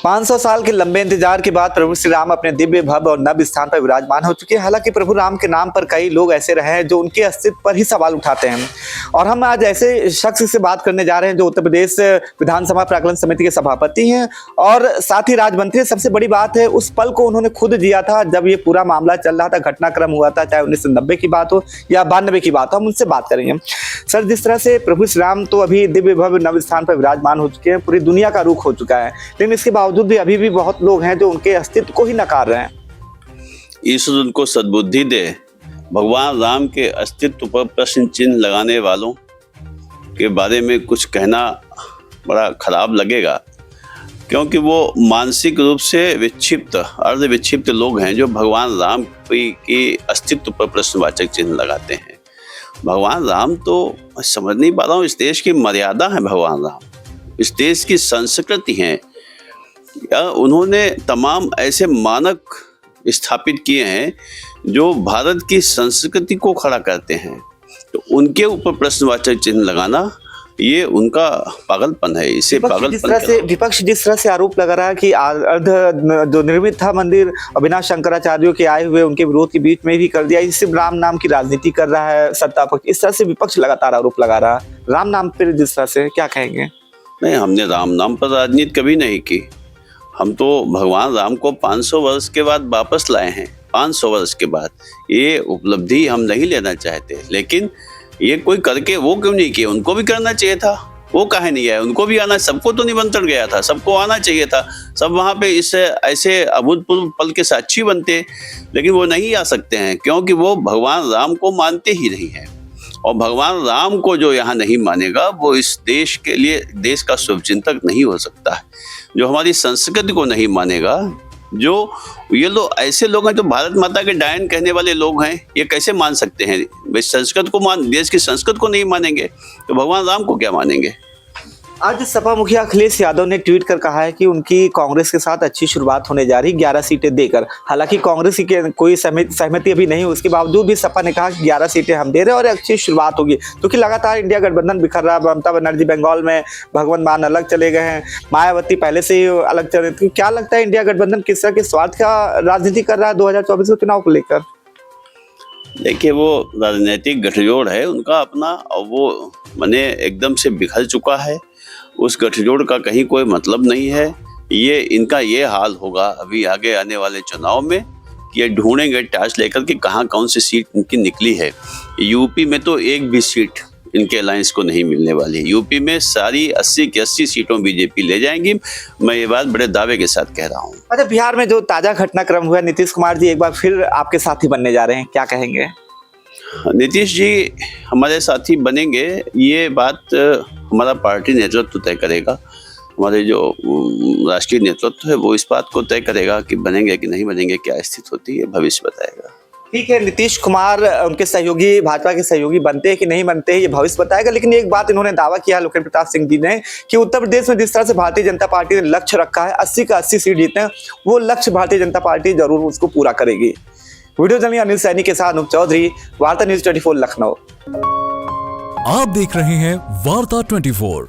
500 साल के लंबे इंतजार के बाद प्रभु श्री राम अपने दिव्य भव्य और नव्य स्थान पर विराजमान हो चुके हैं। हालांकि प्रभु राम के नाम पर कई लोग ऐसे रहे हैं जो उनके अस्तित्व पर ही सवाल उठाते हैं, और हम आज ऐसे शख्स से बात करने जा रहे हैं जो उत्तर प्रदेश विधानसभा प्राक्कलन समिति के सभापति हैं और साथ ही राज्य। सबसे बड़ी बात है, उस पल को उन्होंने खुद जिया था जब ये पूरा मामला चल रहा था, घटनाक्रम हुआ था, चाहे 1990 की बात हो या 92 की बात हो। हम उनसे बात करेंगे। सर, जिस तरह से प्रभु श्री राम तो अभी दिव्य भव्य नव स्थान पर विराजमान हो चुके हैं, पूरी दुनिया का रुख हो चुका है, लेकिन इसके बावजूद भी अभी भी बहुत लोग हैं जो उनके अस्तित्व को ही नकार रहे हैं। ईश्वर उनको सद्बुद्धि दे। भगवान राम के अस्तित्व पर प्रश्न चिन्ह लगाने वालों के बारे में कुछ कहना बड़ा खराब लगेगा, क्योंकि वो मानसिक रूप से विक्षिप्त, अर्ध विक्षिप्त लोग हैं जो भगवान राम की अस्तित्व पर प्रश्नवाचक चिन्ह लगाते हैं। भगवान राम तो समझ नहीं पा रहा हूँ, इस देश की मर्यादा है भगवान राम, इस देश की संस्कृति है। उन्होंने तमाम ऐसे मानक स्थापित किए हैं जो भारत की संस्कृति को खड़ा करते हैं, तो उनके ऊपर प्रश्नवाचक चिन्ह लगाना ये उनका पागलपन है। इसे पागलपन विपक्ष जिस तरह से आरोप लगा रहा है कि अर्ध जो निर्मित था मंदिर बिना शंकराचार्यों के आए हुए उनके विरोध के बीच में भी कर दिया, इससे राम नाम की राजनीति कर रहा है सत्ता पक्ष। इस तरह से विपक्ष लगातार आरोप लगा रहा है राम नाम पर, जिस तरह से क्या कहेंगे? नहीं, हमने राम नाम पर राजनीति कभी नहीं की। हम तो भगवान राम को 500 वर्ष के बाद वापस लाए हैं। 500 वर्ष के बाद ये उपलब्धि हम नहीं लेना चाहते, लेकिन ये कोई करके वो क्यों नहीं किए? उनको भी करना चाहिए था, वो काहे नहीं आए? उनको भी आना, सबको तो निमंत्रण गया था, सबको आना चाहिए था, सब वहाँ पे इस ऐसे अभूतपूर्व पल के साक्षी बनते, लेकिन वो नहीं आ सकते हैं क्योंकि वो भगवान राम को मानते ही नहीं है। और भगवान राम को जो यहाँ नहीं मानेगा वो इस देश के लिए, देश का शुभचिंतक नहीं हो सकता है। जो हमारी संस्कृति को नहीं मानेगा, जो ये लोग ऐसे लोग हैं जो भारत माता के डायन कहने वाले लोग हैं, ये कैसे मान सकते हैं? वे संस्कृत को देश की संस्कृत को नहीं मानेंगे तो भगवान राम को क्या मानेंगे? आज सपा मुखिया अखिलेश यादव ने ट्वीट कर कहा है कि उनकी कांग्रेस के साथ अच्छी शुरुआत होने जा रही 11 सीटें देकर। हालांकि कांग्रेस की कोई सहमति अभी नहीं, उसके बावजूद भी सपा ने कहा कि 11 सीटें हम दे रहे हैं और अच्छी शुरुआत होगी, क्योंकि लगातार इंडिया गठबंधन बिखर रहा है। ममता बनर्जी बंगाल में, भगवंत मान अलग चले गए हैं, मायावती पहले से ही अलग चल रहे। तो क्या लगता है इंडिया गठबंधन किस तरह के स्वार्थ का राजनीति कर रहा है 2024 के चुनाव को लेकर? देखिए, वो राजनीतिक गठजोड़ है उनका अपना, और वो माने एकदम से बिखर चुका है। उस गठजोड़ का कहीं कोई मतलब नहीं है। ये इनका ये हाल होगा अभी आगे आने वाले चुनाव में कि ये ढूंढेंगे टास्क लेकर कि कहाँ कौन सी सीट इनकी निकली है। यूपी में तो एक भी सीट इनके अलायंस को नहीं मिलने वाली। यूपी में सारी 80 की 80 सीटों बीजेपी ले जाएंगी, मैं ये बात बड़े दावे के साथ कह रहा हूँ। अच्छा, बिहार में जो ताजा घटनाक्रम हुआ, नीतीश कुमार जी एक बार फिर आपके साथी बनने जा रहे हैं, क्या कहेंगे? नीतीश जी हमारे साथी बनेंगे, ये बात हमारा पार्टी नेतृत्व तय करेगा। हमारे जो राष्ट्रीय नेतृत्व है वो इस बात को तय करेगा कि बनेंगे कि नहीं बनेंगे, क्या स्थिति होती है भविष्य बताएगा। ठीक है, नीतीश कुमार उनके सहयोगी, भाजपा के सहयोगी बनते हैं कि नहीं बनते हैं ये भविष्य बताएगा, लेकिन एक बात इन्होंने दावा किया लोकेन्द्र प्रताप सिंह जी ने कि उत्तर प्रदेश में जिस तरह से भारतीय जनता पार्टी ने लक्ष्य रखा है 80 का 80 सीट जीतने, वो लक्ष्य भारतीय जनता पार्टी जरूर उसको पूरा करेगी। वीडियो जर्नलिस्ट अनिल सैनी के साथ अनूप चौधरी, वार्ता न्यूज 24 लखनऊ। आप देख रहे हैं वार्ता 24।